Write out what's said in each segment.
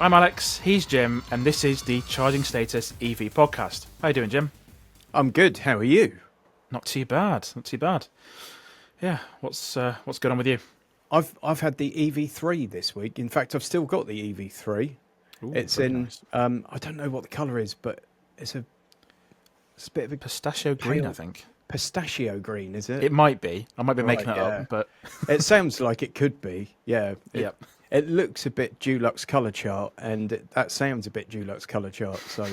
I'm Alex, he's Jim, and this is the Charging Status EV podcast. How you doing, Jim? I'm good. How are you? Not too bad, not too bad. Yeah, what's going on with you? I've had the EV3 this week. In fact, I've still got the EV3. Ooh, It's very in nice. I don't know what the colour is, but it's a bit of a Pistachio green, pale I think. pistachio green, is it? It might be. I might be Right, making it yeah. up, but It sounds like it could be. Yeah. yep. It looks a bit Dulux colour chart, and that sounds a bit Dulux colour chart. So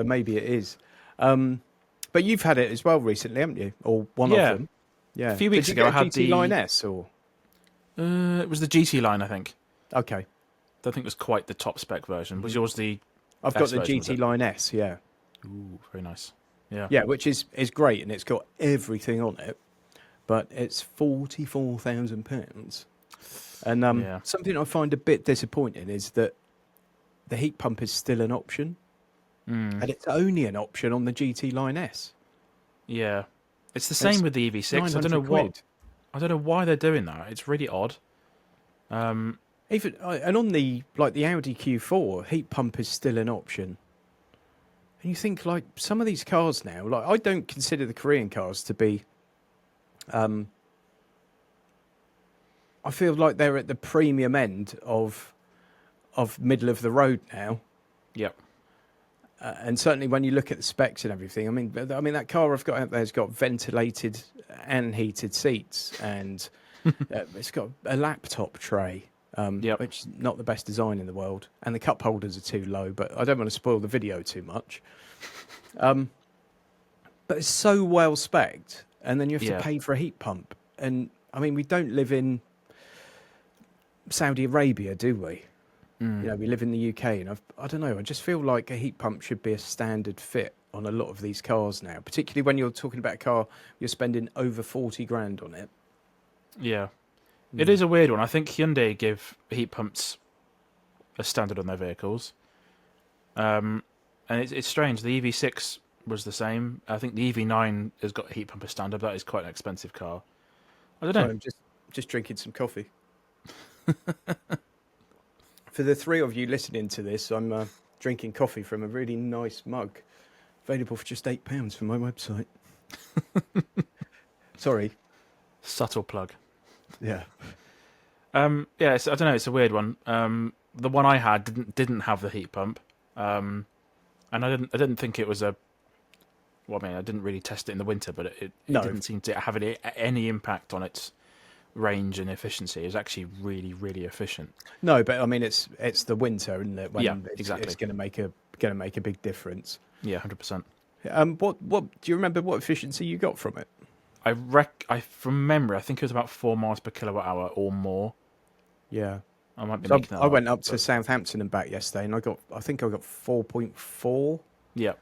maybe it is. But you've had it as well recently, haven't you? Or one of Yeah. them? Yeah. A few weeks Did you ago, I get a had GT Line the. S or? It was the GT line, I think. Okay. Don't think it was quite the top spec version. Was yours the? I've got S the version, was GT it? Line S, yeah. Ooh, very nice. Yeah. Yeah, which is great, and it's got everything on it, but it's £44,000. And Yeah. something I find a bit disappointing is that the heat pump is still an option, Mm, and it's only an option on the GT Line S. yeah. It's the It's same with the EV6. I don't know £900. I don't know why they're doing that. It's really odd. Um, Even and on the Audi Q4, heat pump is still an option. And you think like some of these cars now, like I don't consider the Korean cars to be. I feel like they're at the premium end of middle of the road now. yep. And certainly when you look at the specs and everything, I mean that car I've got out there has got ventilated and heated seats, and it's got a laptop tray, Yep. which is not the best design in the world, and the cup holders are too low. But I don't want to spoil the video too much. But it's so well spec'd, and then you have Yeah. to pay for a heat pump. And I mean, we don't live in Saudi Arabia, do we? Mm. You know, we live in the UK, and I don't know. I just feel like a heat pump should be a standard fit on a lot of these cars now, particularly when you're talking about a car you're spending over 40 grand on it. Yeah. It is a weird one. I think Hyundai give heat pumps a standard on their vehicles. And it's strange. The EV6 was the same. I think the EV9 has got a heat pump as standard. That is quite an expensive car. I don't So know. I'm just drinking some coffee. For the three of you listening to this, I'm drinking coffee from a really nice mug, available for just £8 from my website. Sorry. Subtle plug. Yeah. Yeah, I don't know. It's a weird one. The one I had didn't have the heat pump, and I didn't think it was a. Well, I mean, I didn't really test it in the winter, but it No. didn't seem to have any impact on its range and efficiency. It was actually really, really efficient. No, but I mean it's the winter, isn't it? When Yeah, exactly. It's going to make a big difference. Yeah, 100%. What do you remember? What efficiency you got from it? From memory, I think it was about 4 miles per kilowatt hour or more. Yeah. I might be So making that I up. went up to but- Southampton and back yesterday, and I think I got 4.4, Yeah,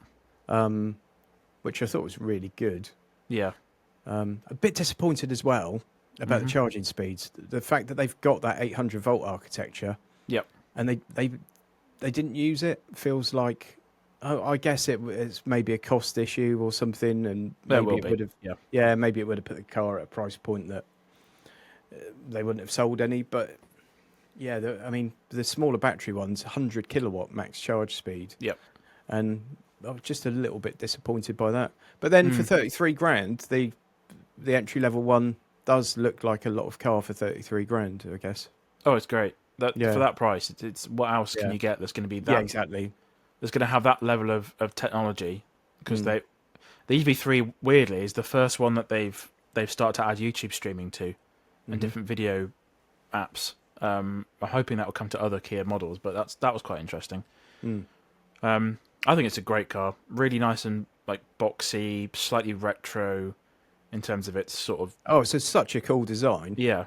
which I thought was really good. yeah, A bit disappointed as well about the charging speeds. The fact that they've got that 800 volt architecture, yep, and they didn't use it feels like. Oh, I guess it's maybe a cost issue or something, and there maybe will it be. would have. Yeah, Yeah, maybe it would have put the car at a price point that they wouldn't have sold any. But yeah, I mean, the smaller battery ones, 100 kilowatt max charge speed, yep. and I was just a little bit disappointed by that. But then for 33 grand, the entry level one does look like a lot of car for 33 grand, I guess. Oh, it's great. Yeah. For that price, it's what else can Yeah. you get that's going to be that? Yeah, exactly. That's going to have that level of technology because the EV3 weirdly is the first one that they've started to add YouTube streaming to and different video apps. I'm hoping that will come to other Kia models, but that was quite interesting. I think it's a great car, really nice and like boxy, slightly retro in terms of its sort of Oh, it's such a cool design. yeah.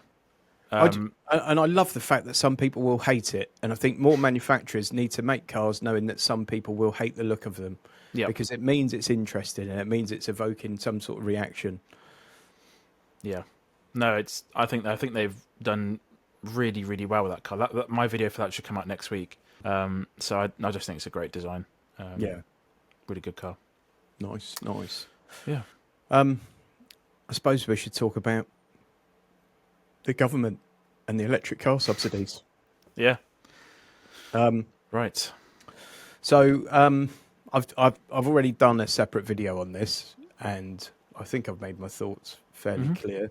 And I love the fact that some people will hate it, and I think more manufacturers need to make cars knowing that some people will hate the look of them, Yeah. because it means it's interesting and it means it's evoking some sort of reaction. Yeah, no, I think they've done really, really well with that car. My video for that should come out next week. So I just think it's a great design. Yeah, Really good car. nice. Yeah. I suppose we should talk about the government and the electric car subsidies. Yeah. Right. So I've already done a separate video on this, and I think I've made my thoughts fairly clear.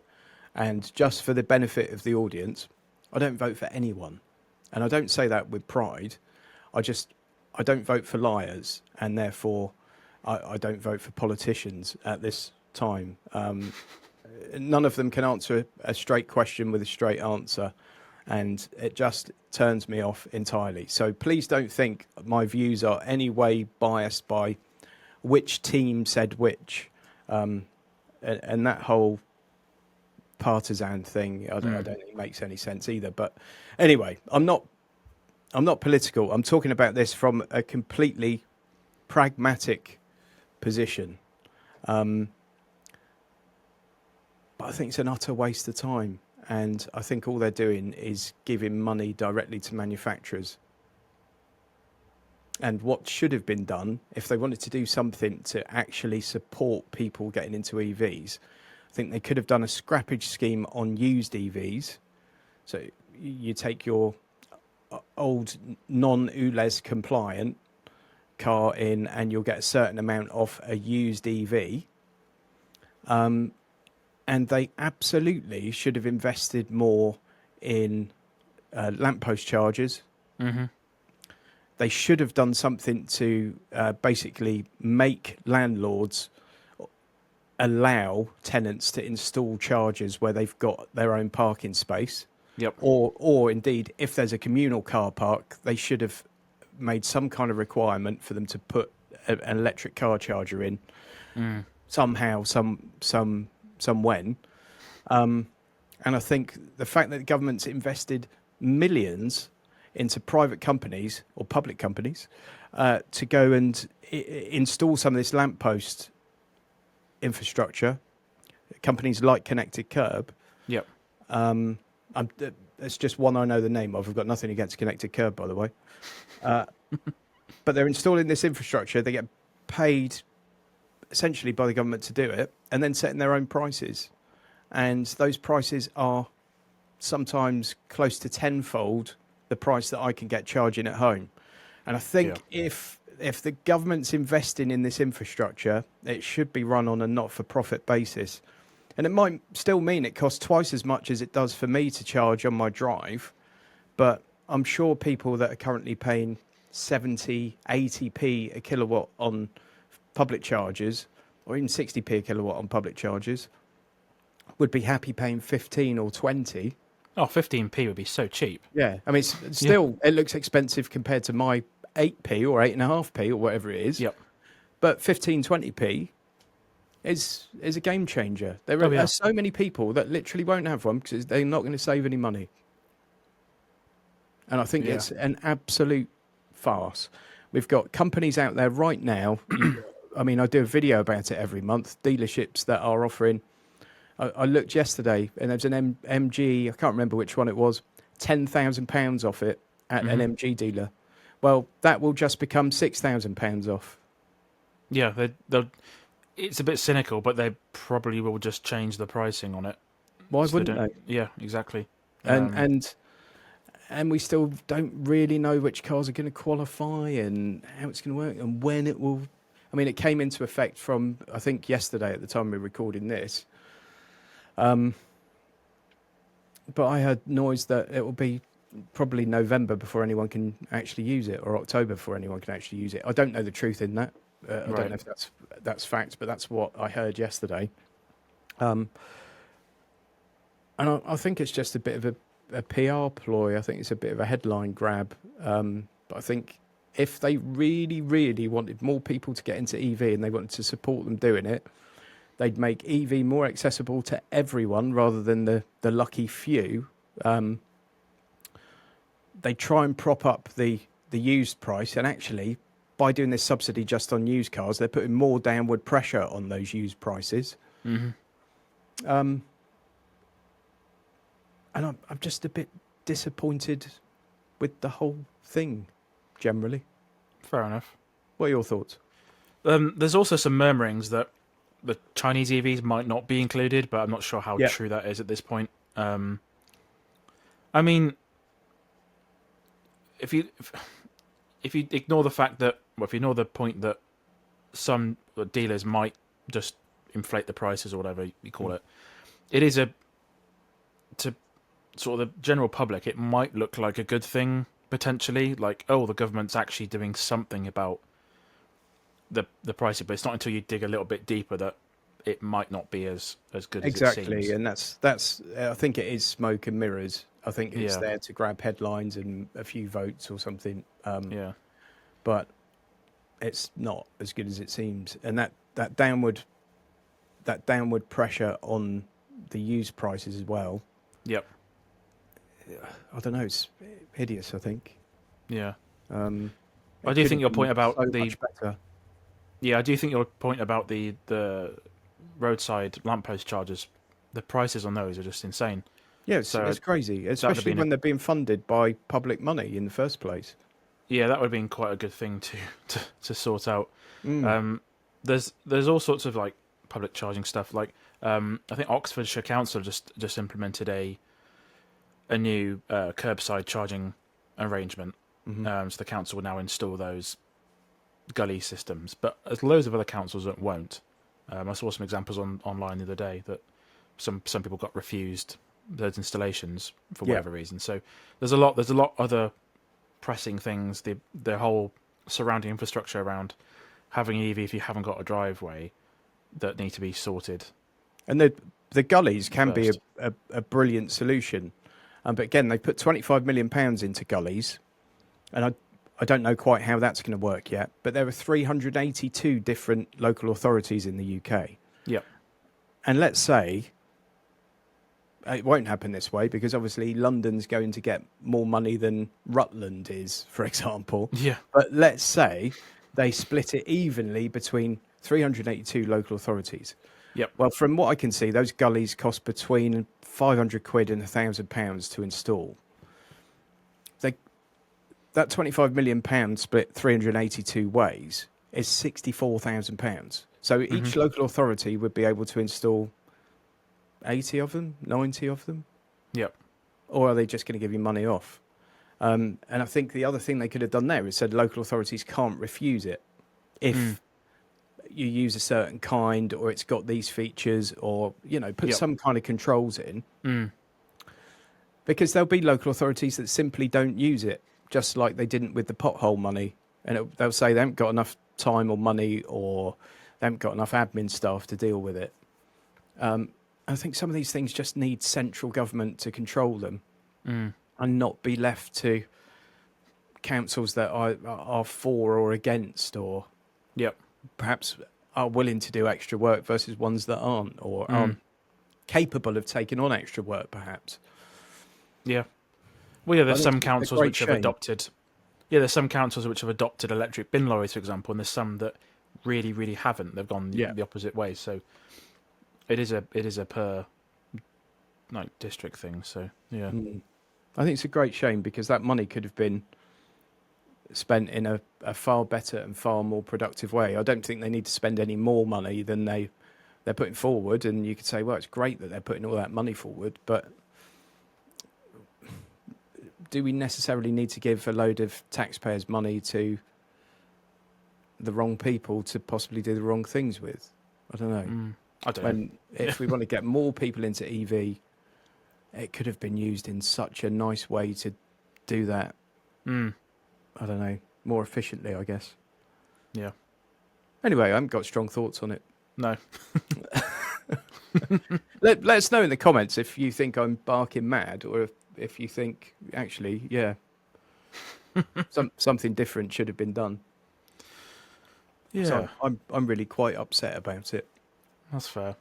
And just for the benefit of the audience, I don't vote for anyone, and I don't say that with pride. I don't vote for liars, and therefore I don't vote for politicians at this time. None of them can answer a straight question with a straight answer, and it just turns me off entirely. So please don't think my views are any way biased by which team said which, and that whole partisan thing. I don't think it makes any sense either. But anyway, I'm not political. I'm talking about this from a completely pragmatic position. But I think it's an utter waste of time. And I think all they're doing is giving money directly to manufacturers. And what should have been done, if they wanted to do something to actually support people getting into EVs, I think they could have done a scrappage scheme on used EVs. So you take your old non-ULEZ compliant car in and you'll get a certain amount off a used EV. And they absolutely should have invested more in lamppost chargers. Mm-hmm. They should have done something to basically make landlords allow tenants to install chargers where they've got their own parking space. Yep. Or indeed, if there's a communal car park, they should have made some kind of requirement for them to put an electric car charger in somehow, when. And I think the fact that the government's invested millions into private companies or public companies to go and install some of this lamppost infrastructure, companies like Connected Curb. Yep. It's just one I know the name of. I've got nothing against Connected Curb, by the way. But they're installing this infrastructure. They get paid essentially by the government to do it, and then setting their own prices. And those prices are sometimes close to tenfold the price that I can get charging at home. And I think if the government's investing in this infrastructure, it should be run on a not-for-profit basis. And it might still mean it costs twice as much as it does for me to charge on my drive. But I'm sure people that are currently paying 70, 80p a kilowatt on public chargers, or even 60p a kilowatt on public chargers, would be happy paying 15 or 20. Oh, 15p would be so cheap. Yeah. I mean, still, it looks expensive compared to my 8p or 8.5p or whatever it is. Yep. But 15, 20p is a game changer. There are so many people that literally won't have one because they're not going to save any money. And I think it's an absolute farce. We've got companies out there right now. I mean, I do a video about it every month. Dealerships that are offering. I looked yesterday, and there's an MG. I can't remember which one it was. £10,000 off it at an MG dealer. Well, that will just become £6,000 off. Yeah, it's a bit cynical, but they probably will just change the pricing on it. Why wouldn't they? Yeah, exactly. And we still don't really know which cars are going to qualify and how it's going to work and when it will. I mean, it came into effect from, I think, yesterday at the time we were recording this. But I heard noise that it will be probably November before anyone can actually use it, or October before anyone can actually use it. I don't know the truth in that. I don't know if that's fact, but that's what I heard yesterday. And I think it's just a bit of a PR ploy. I think it's a bit of a headline grab. But I think if they really, really wanted more people to get into EV and they wanted to support them doing it, they'd make EV more accessible to everyone rather than the lucky few. They try and prop up the used price, and actually, by doing this subsidy just on used cars, they're putting more downward pressure on those used prices. Mm-hmm. And I'm just a bit disappointed with the whole thing, generally. Fair enough. What are your thoughts? There's also some murmurings that the Chinese EVs might not be included, but I'm not sure how true that is at this point. I mean, if you ignore the fact that, well, if you ignore the point that some dealers might just inflate the prices or whatever you call it, it is to sort of the general public, it might look like a good thing potentially, like, oh, the government's actually doing something about the pricing, but it's not until you dig a little bit deeper that it might not be as good as it Exactly, seems. and that's. I think it is smoke and mirrors. I think it's Yeah, there to grab headlines and a few votes or something. yeah, But it's not as good as it seems, and that downward pressure on the used prices as well. yep, I don't know. It's hideous. I think. yeah. I It do could think have your been point about so the much better. yeah, I do think your point about the roadside lamppost charges, the prices on those are just insane. Yeah, So it's crazy, that would have especially been a when they're being funded by public money in the first place. yeah, that would have been quite a good thing to sort out. Mm. Um, there's all sorts of like public charging stuff. Like I think Oxfordshire Council just implemented a new curbside charging arrangement. Hmm. So the council will now install those gully systems, but there's loads of other councils that won't. I saw some examples online the other day that some people got refused those installations for Yeah, whatever reason. So there's a lot other pressing things. The whole surrounding infrastructure around having an EV if you haven't got a driveway that need to be sorted and the gullies can be first. a brilliant solution, but again, they put £25 million into gullies, and I don't know quite how that's going to work yet. But there are 382 different local authorities in the UK, Yep. and let's say it won't happen this way because obviously London's going to get more money than Rutland is, for example. Yeah. But let's say they split it evenly between 382 local authorities. Yep. Well, from what I can see, those gullies cost between 500 quid and £1,000 to install. That £25 million split 382 ways is £64,000. So each local authority would be able to install 80 of them, 90 of them, Yep. or are they just going to give you money off? And I think the other thing they could have done there is said local authorities can't refuse it if you use a certain kind, or it's got these features, or put Yep. some kind of controls in, because there'll be local authorities that simply don't use it, just like they didn't with the pothole money, and they'll say they haven't got enough time or money, or they haven't got enough admin staff to deal with it. I think some of these things just need central government to control them, and not be left to councils that are for or against, or Yep. perhaps are willing to do extra work versus ones that aren't, or aren't capable of taking on extra work, perhaps. Yeah. Well, yeah, I there's think some it's a councils great which have shame. adopted. Yeah, there's some councils which have adopted electric bin lorries, for example, and there's some that really, really haven't. They've gone Yeah. the opposite way. So it is a per like district thing. So yeah. I think it's a great shame because that money could have been spent in a far better and far more productive way. I don't think they need to spend any more money than they're putting forward. And you could say, well, it's great that they're putting all that money forward, but do we necessarily need to give a load of taxpayers' money to the wrong people to possibly do the wrong things with? I don't know. I don't know. When if we want to get more people into EV, it could have been used in such a nice way to do that. I don't know, more efficiently, I guess. Yeah. Anyway, I haven't got strong thoughts on it. No. Let us know in the comments if you think I'm barking mad, or if you think actually, yeah, something different should have been done. Yeah. So I'm really quite upset about it. That's fair.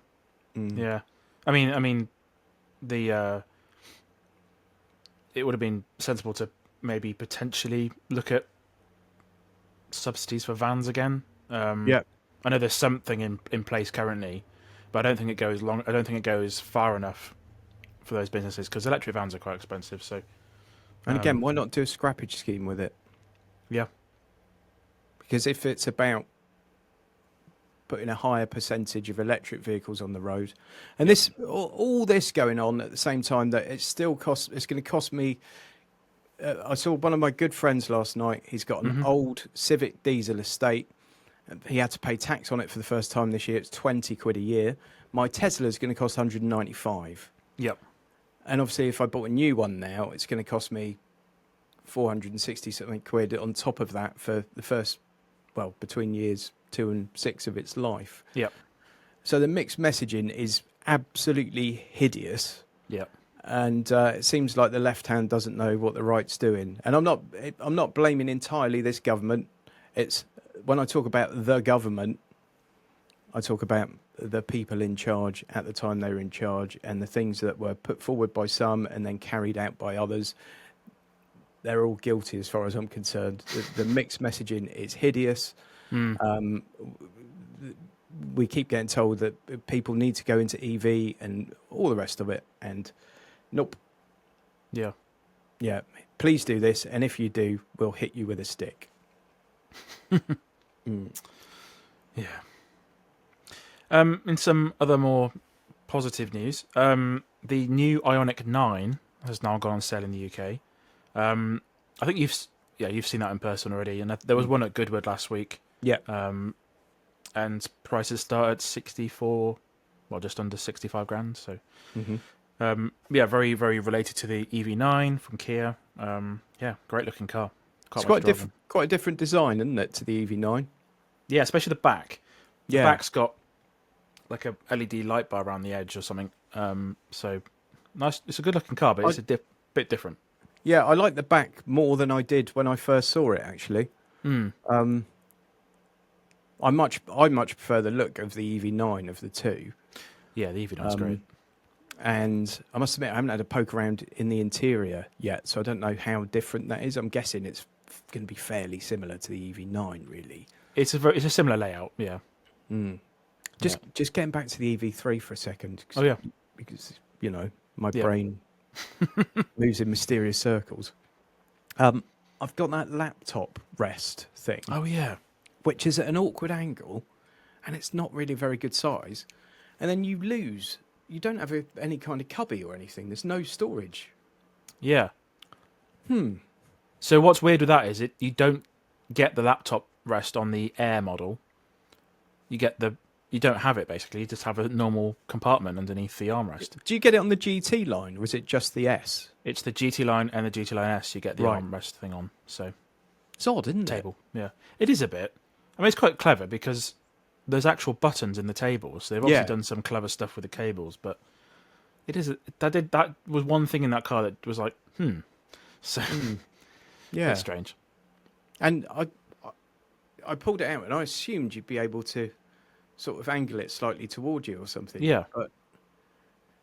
Yeah. I mean, the it would have been sensible to maybe potentially look at subsidies for vans again. Yeah. I know there's something in place currently, but I don't think it goes long. I don't think it goes far enough for those businesses because electric vans are quite expensive. So, And again, why not do a scrappage scheme with it? yeah, Because if it's about putting a higher percentage of electric vehicles on the road, and all this going on at the same time, that it's going to cost me I saw one of my good friends last night. He's got an old Civic diesel estate. He had to pay tax on it for the first time this year. It's 20 quid a year. My Tesla is going to cost 195. Yep. And obviously, if I bought a new one now, it's going to cost me 460 something quid on top of that for the first, well, between years 2 and 6 of its life. Yep. So the mixed messaging is absolutely hideous. Yep. And it seems like the left hand doesn't know what the right's doing. And I'm not blaming entirely this government. It's when I talk about the government, I talk about the people in charge at the time they were in charge, and the things that were put forward by some and then carried out by others. They're all guilty as far as I'm concerned. The mixed messaging is hideous. We keep getting told that people need to go into EV and all the rest of it, and nope. Yeah. Yeah, please do this, and if you do, we'll hit you with a stick. Yeah. In some other more positive news, the new Ioniq 9 has now gone on sale in the UK. I think you've seen that in person already, and there was one at Goodwood last week. Yeah. And prices start at 64, well, just under 65 grand. So, very, very related to the EV9 from Kia. Great looking car. It's quite a different design, isn't it, to the EV9? Yeah, especially the back. The Yeah. back's got like a LED light bar around the edge or something. So nice. It's a good looking car, but it's a bit different. Yeah, I like the back more than I did when I first saw it, actually. I much prefer the look of the EV9 of the two. Yeah, the EV9's great. And I must admit, I haven't had a poke around in the interior yet, so I don't know how different that is. I'm guessing it's going to be fairly similar to the EV9, really. It's a similar layout, yeah. Just getting back to the EV3 for a second. Oh yeah, because my brain moves in mysterious circles. I've got that laptop rest thing. Oh yeah, which is at an awkward angle, and it's not really a very good size. And then you don't have any kind of cubby or anything. There's no storage. Yeah. So what's weird with that is you don't get the laptop rest on the Air model. You don't have it basically. You just have a normal compartment underneath the armrest. Do you get it on the GT line, or is it just the S? It's the GT line and the GT line S. You get the armrest thing on. So it's odd, isn't it? Table. Yeah, it is a bit. I mean, it's quite clever because there's actual buttons in the tables. So they've obviously done some clever stuff with the cables, but it is that was one thing in that car that was like, So yeah, it's strange. And I pulled it out, and I assumed you'd be able to sort of angle it slightly toward you or something. Yeah, but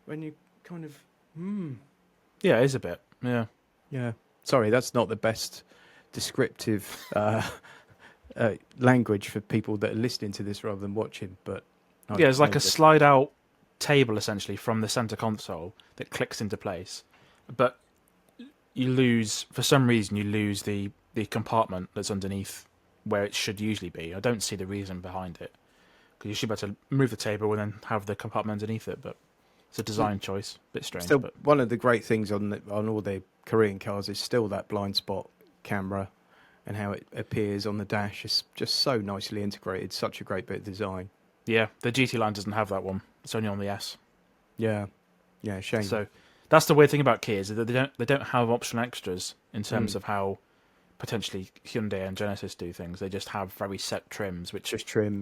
when you kind of yeah, it is a bit. Yeah. Sorry, that's not the best descriptive language for people that are listening to this rather than watching, but it's like a slide out table essentially from the center console that clicks into place, but you lose the compartment that's underneath where it should usually be. I don't see the reason behind it, because you should be able to move the table and then have the compartment underneath it, but it's a design choice. A bit strange. Still, but one of the great things on all the Korean cars is still that blind spot camera and how it appears on the dash is just so nicely integrated. Such a great bit of design. Yeah, the GT line doesn't have that one. It's only on the S. Yeah, shame. So that's the weird thing about Kia, is that they don't have optional extras in terms of how potentially Hyundai and Genesis do things. They just have very set trims, which just trim,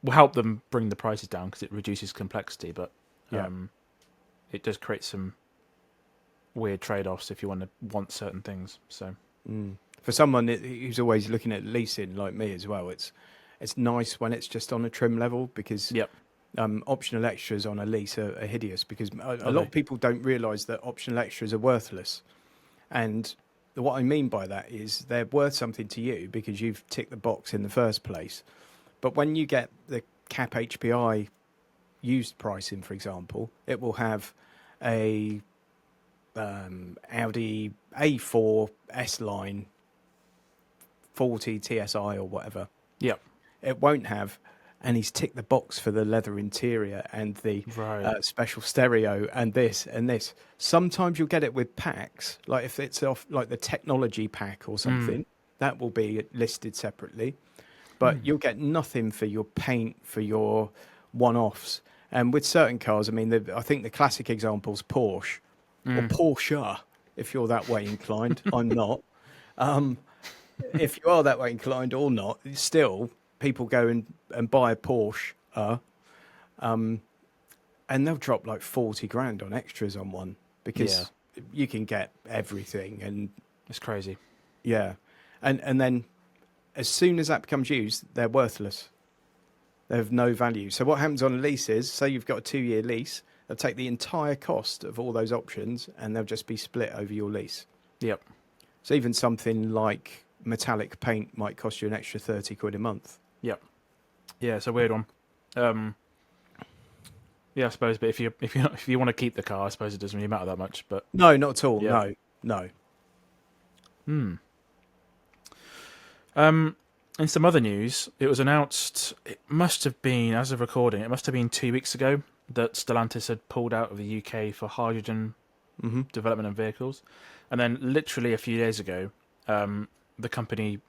will help them bring the prices down because it reduces complexity. But it does create some weird trade-offs if you want certain things. So for someone who's always looking at leasing like me as well, it's nice when it's just on a trim level, because optional extras on a lease are hideous, because a lot of people don't realise that optional extras are worthless. And what I mean by that is they're worth something to you because you've ticked the box in the first place. But when you get the cap HPI used pricing, for example, it will have a Audi A4 S-Line 40 TSI or whatever. Yep. It won't have and he's ticked the box for the leather interior and the Right. special stereo and this and this. Sometimes you'll get it with packs, like if it's off like the technology pack or something, that will be listed separately. But you'll get nothing for your paint, for your one-offs. And with certain cars, I mean, I think the classic example's Porsche or Porsche, if you're that way inclined. I'm not. If you are that way inclined or not, still people go and buy a Porsche, and they'll drop like 40 grand on extras on one because you can get everything. And It's crazy. yeah, and then as soon as that becomes used, they're worthless. They have no value. So what happens on a lease is, say you've got a 2-year lease, they'll take the entire cost of all those options and they'll just be split over your lease. Yep. So even something like metallic paint might cost you an extra 30 quid a month. Yep. Yeah, it's a weird one. Yeah, I suppose. But if you want to keep the car, I suppose it doesn't really matter that much. But No, not at all. Yeah. No. In some other news, it was announced. It must have been, as of recording, it must have been 2 weeks ago that Stellantis had pulled out of the UK for hydrogen development and vehicles, and then literally a few days ago, the company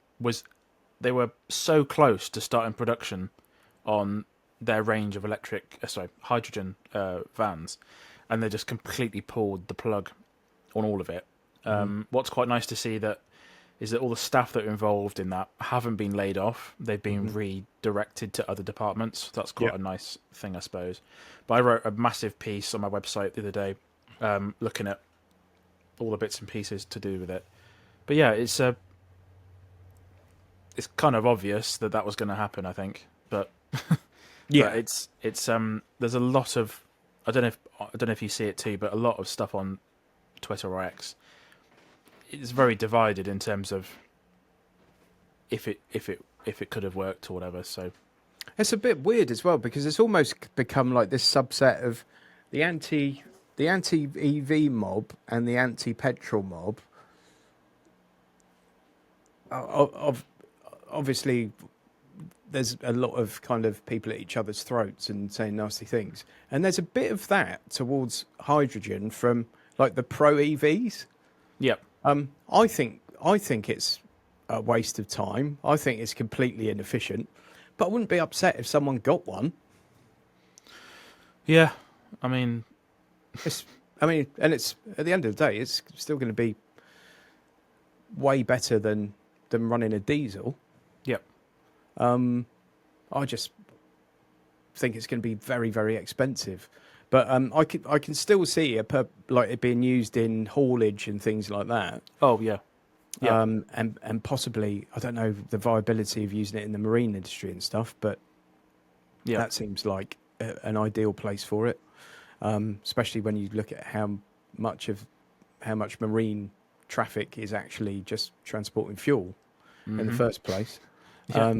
they were so close to starting production on their range of hydrogen vans, and they just completely pulled the plug on all of it. What's quite nice to see is that all the staff that are involved in that haven't been laid off. They've been redirected to other departments. That's quite a nice thing, I suppose. But I wrote a massive piece on my website the other day, looking at all the bits and pieces to do with it. But yeah, it's kind of obvious that was going to happen, I think. But Yeah, but it's there's a lot of I don't know if you see it too, but a lot of stuff on Twitter or X. It's very divided in terms of if it could have worked or whatever. So it's a bit weird as well because it's almost become like this subset of the anti EV mob and the anti petrol mob. Obviously, there's a lot of kind of people at each other's throats and saying nasty things, and there's a bit of that towards hydrogen from like the pro EVs. yep. I think it's a waste of time. I think it's completely inefficient, but I wouldn't be upset if someone got one. Yeah, I mean, And it's at the end of the day, it's still going to be way better than running a diesel. yep. I just think it's going to be very, very expensive. But I can still see it being used in haulage and things like that. Oh yeah. Yeah. And possibly, I don't know the viability of using it in the marine industry and stuff, but Yeah. that seems like an ideal place for it. Especially when you look at how much marine traffic is actually just transporting fuel in the first place. Yeah.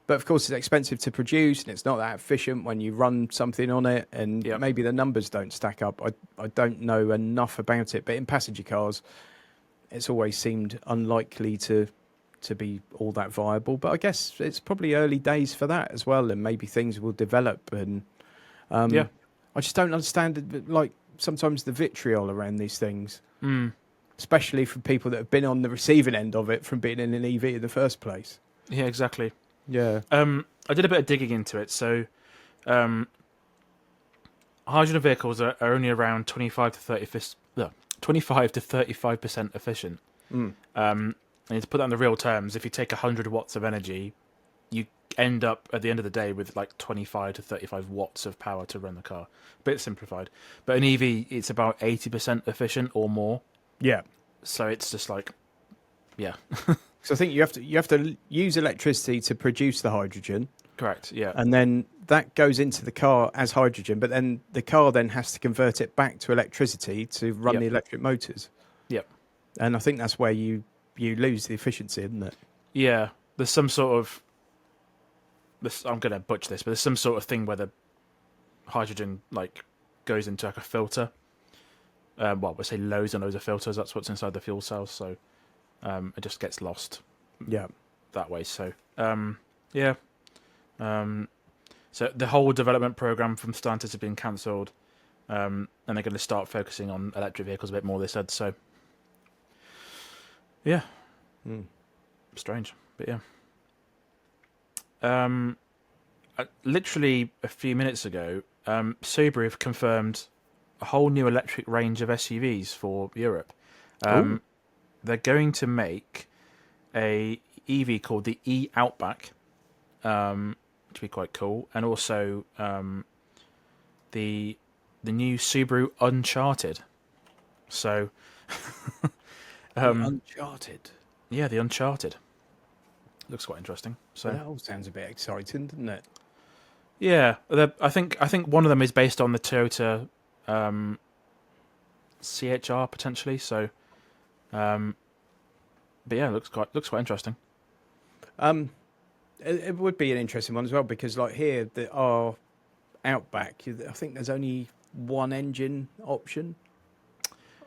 But of course, it's expensive to produce, and it's not that efficient when you run something on it, and Yep. maybe the numbers don't stack up. I don't know enough about it, but in passenger cars, it's always seemed unlikely to be all that viable. But I guess it's probably early days for that as well, and maybe things will develop. And Yeah. I just don't understand, like, sometimes the vitriol around these things, especially for people that have been on the receiving end of it from being in an EV in the first place. Yeah. Exactly. Yeah. I did a bit of digging into it. So, hydrogen vehicles are only around 25 to 35% efficient. And to put that in the real terms, if you take 100 watts of energy, you end up at the end of the day with like 25 to 35 watts of power to run the car. A bit simplified. But an EV, it's about 80% efficient or more. Yeah. So it's just like, yeah. So I think you have to use electricity to produce the hydrogen, Correct, yeah. and then that goes into the car as hydrogen. But then the car then has to convert it back to electricity to run the electric motors. Yep. And I think that's where you lose the efficiency, isn't it? Yeah. There's some sort of... I'm going to butcher this, but there's some sort of thing where the hydrogen like goes into like a filter. Well, we say loads and loads of filters. That's what's inside the fuel cells. So it just gets lost Yeah. that way. So yeah, So the whole development program from Stellantis has been cancelled, and they're going to start focusing on electric vehicles a bit more. They said so. Yeah, strange, but yeah. Literally a few minutes ago, Subaru have confirmed a whole new electric range of SUVs for Europe. Ooh. They're going to make a EV called the E Outback, which would be quite cool, and also the new Subaru Uncharted. So, The Uncharted. yeah, the Uncharted looks quite interesting. So Well, that all sounds a bit exciting, doesn't it? yeah, I think one of them is based on the Toyota CHR potentially. So, but yeah, looks quite interesting. It would be an interesting one as well because, like here, our Outback, I think there's only one engine option.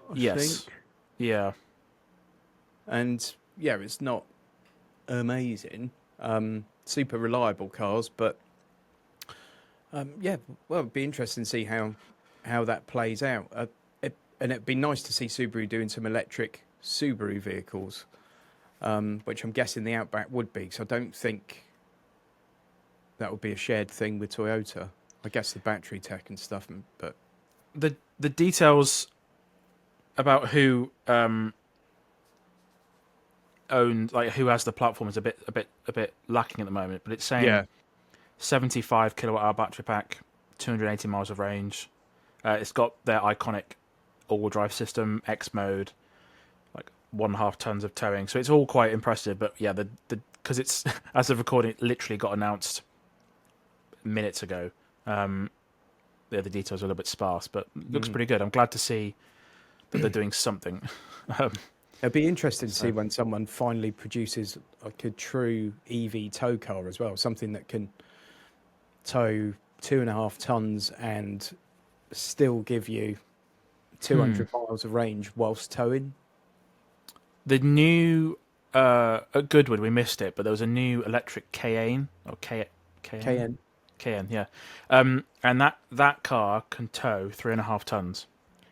I Yes, think. yeah, And yeah, it's not amazing, super reliable cars, but yeah, well, it'd be interesting to see how that plays out. And it'd be nice to see Subaru doing some electric Subaru vehicles, which I'm guessing the Outback would be. So I don't think that would be a shared thing with Toyota. I guess the battery tech and stuff, but the details about who owned, like who has the platform, is a bit lacking at the moment. But it's saying yeah, 75 kilowatt hour battery pack, 280 miles of range. It's got their iconic all-wheel drive system, X mode, like 1.5 tons of towing. So it's all quite impressive. But yeah, the because it's as of recording, it literally got announced minutes ago. The details are a little bit sparse, but it looks pretty good. I'm glad to see that they're doing something. it'd be interesting to see when someone finally produces like a true EV tow car as well, something that can tow 2.5 tons and still give you 200 miles of range whilst towing. The new at Goodwood, we missed it, but there was a new electric Cayenne or KN. Cayenne, yeah, and that car can tow 3.5 tons.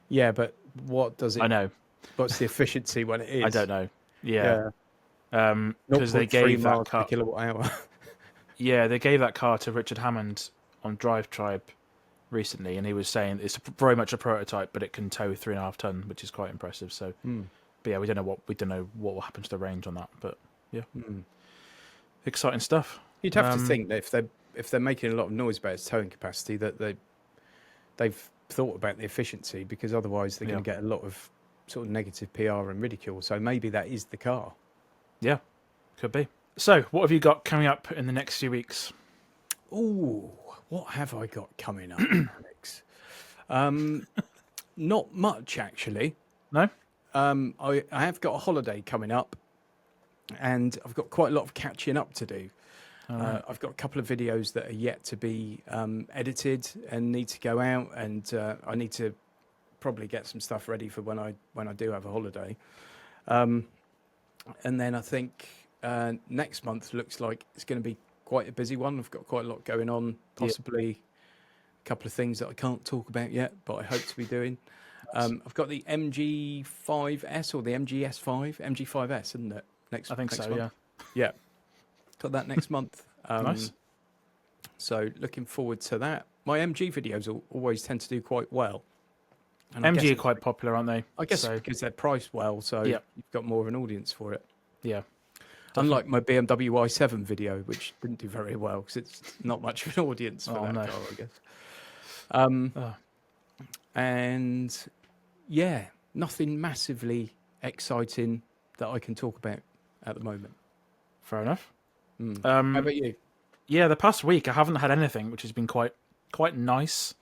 Yeah, but what does I it? know, What's the efficiency when it is? I don't know. Yeah, Yeah, because they 0.3 gave that miles per car. kilowatt hour. Yeah, they gave that car to Richard Hammond on Drive Tribe recently, and he was saying it's very much a prototype, but it can tow 3.5 ton, which is quite impressive. So, but yeah, we don't know what will happen to the range on that, but yeah, exciting stuff. You'd have to think that if they're making a lot of noise about its towing capacity, that they've thought about the efficiency, because otherwise they're going to get a lot of sort of negative PR and ridicule. So maybe that is the car. Yeah, could be. So, what have you got coming up in the next few weeks? Ooh, what have I got coming up, Alex? Not much, actually. No? I have got a holiday coming up, and I've got quite a lot of catching up to do. I've got a couple of videos that are yet to be edited and need to go out, and I need to probably get some stuff ready for when I do have a holiday. And then I think next month looks like it's going to be quite a busy one. I've got quite a lot going on, possibly a couple of things that I can't talk about yet, but I hope to be doing. I've got the MG5S or the MG5S, isn't it? Next so, month. yeah. Yeah. Got that next month. Nice. So looking forward to that. My MG videos always tend to do quite well. And MG are quite popular, aren't they? I guess because they're priced well, so you've got more of an audience for it. Yeah. Unlike my BMW i7 video, which didn't do very well because it's not much of an audience for that car, I guess. And yeah, nothing massively exciting that I can talk about at the moment. Fair enough. How about you? Yeah, the past week I haven't had anything, which has been quite nice.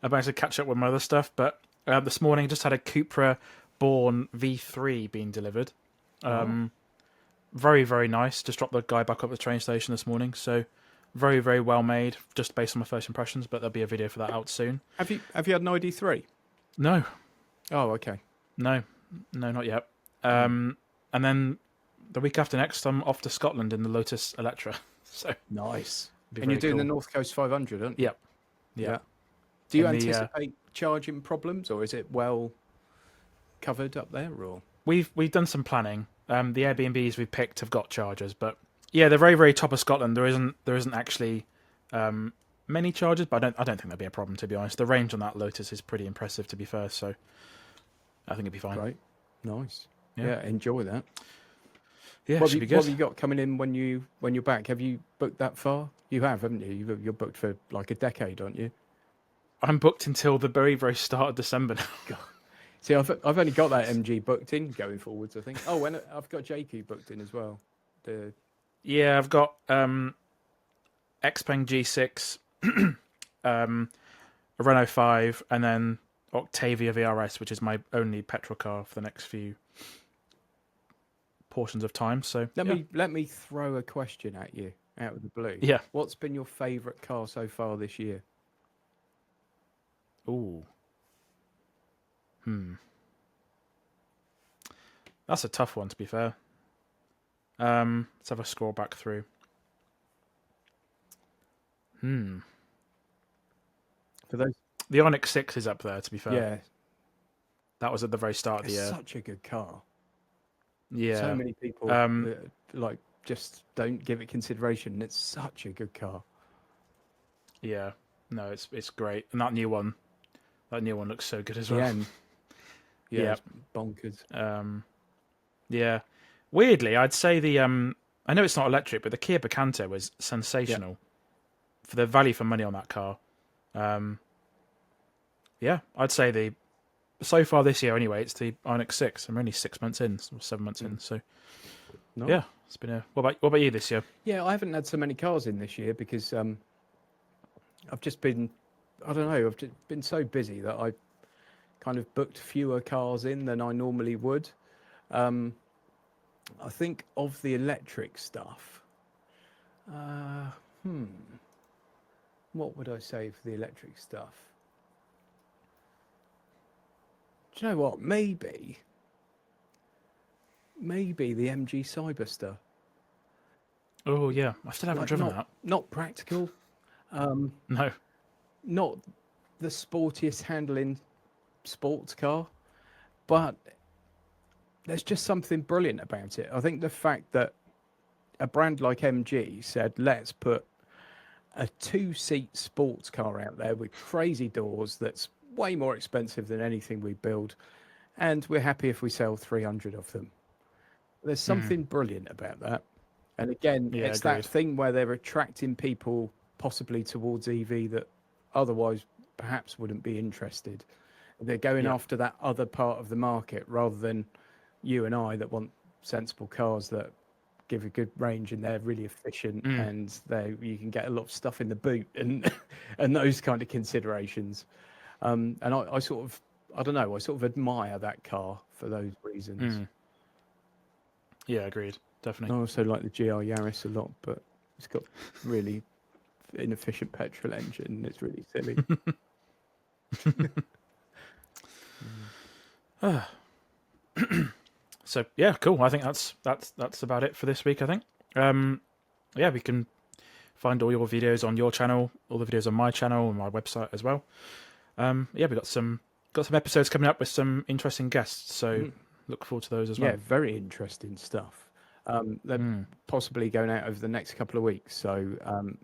I've managed to catch up with my other stuff, but this morning I just had a Cupra Born V3 being delivered. Very, very nice. Just dropped the guy back up at the train station this morning, so very, very well made, just based on my first impressions, but there'll be a video for that out soon. Have you had an ID3? No. Oh, okay. No, not yet. And then the week after next, I'm off to Scotland in the Lotus Electra. So nice. Be And you're very doing the cool. North Coast 500, aren't you? Yep. Yeah. Do you In the, anticipate charging problems, or is it well covered up there? Or we've done some planning. The Airbnbs we've picked have got chargers, but yeah, they're very very top of Scotland. There isn't actually many chargers, but I don't think that'll be a problem, to be honest. The range on that Lotus is pretty impressive, to be fair. So I think it'd be fine. great, nice. Yeah. Yeah, enjoy that. Yeah, What should have, be you, what good. have you got coming in when you're back? Have you booked that far? You have, haven't you? You're booked for like a decade, aren't you? I'm booked until the very very start of December now. See, I've only got that MG booked in going forwards, I think. Oh, and I've got JQ booked in as well. The Yeah, I've got Xpeng G6, a Renault 5, and then Octavia VRS, which is my only petrol car for the next few portions of time. So let me throw a question at you out of the blue. Yeah. What's been your favourite car so far this year? Ooh. That's a tough one, to be fair. Let's have a scroll back through. For those, The Ioniq 6 is up there, to be fair. yeah, That was at the very start of the it's year. such a good car. Yeah. So many people like just don't give it consideration. And it's such a good car. Yeah. No, it's great. And that new one looks so good as The well. M, yeah, Yeah. it's bonkers. Yeah. Weirdly, I'd say the I know it's not electric, but the Kia Picanto was sensational for the value for money on that car. Yeah, I'd say so far this year anyway, it's the Ioniq 6. I'm only 6 months in, or 7 months in, so No. yeah, it's been a. What about you this year? Yeah, I haven't had so many cars in this year because I've just been, I don't know, I've just been so busy that I kind of booked fewer cars in than I normally would. I think of the electric stuff. What would I say for the electric stuff? Do you know what? Maybe the MG Cyberster. Oh yeah, I still haven't driven that. Not practical. No. Not the sportiest handling sports car, but there's just something brilliant about it. I think the fact that a brand like MG said, let's put a 2-seat sports car out there with crazy doors that's way more expensive than anything we build, and we're happy if we sell 300 of them. There's something brilliant about that. And again, Yeah, it's agreed. that thing where they're attracting people possibly towards EV that otherwise perhaps wouldn't be interested. They're going after that other part of the market rather than you and I that want sensible cars that give a good range and they're really efficient and you can get a lot of stuff in the boot and and those kind of considerations. And I sort of, I don't know, I sort of admire that car for those reasons. Yeah, agreed. I Definitely. also like the GR Yaris a lot, but it's got really inefficient petrol engine. It's really silly. So yeah, cool. I think that's about it for this week. I think. Yeah, we can find all your videos on your channel, all the videos on my channel and my website as well. Yeah, we got some episodes coming up with some interesting guests. So look forward to those as well. Yeah, very interesting stuff. They're possibly going out over the next couple of weeks, so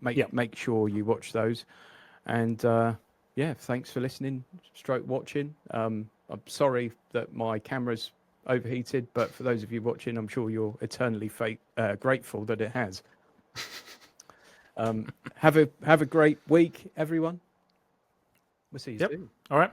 make sure you watch those. And yeah, thanks for listening, stroke watching. I'm sorry that my camera's overheated, but for those of you watching, I'm sure you're eternally grateful that it has. Have a great week, everyone. We'll see you soon. All right.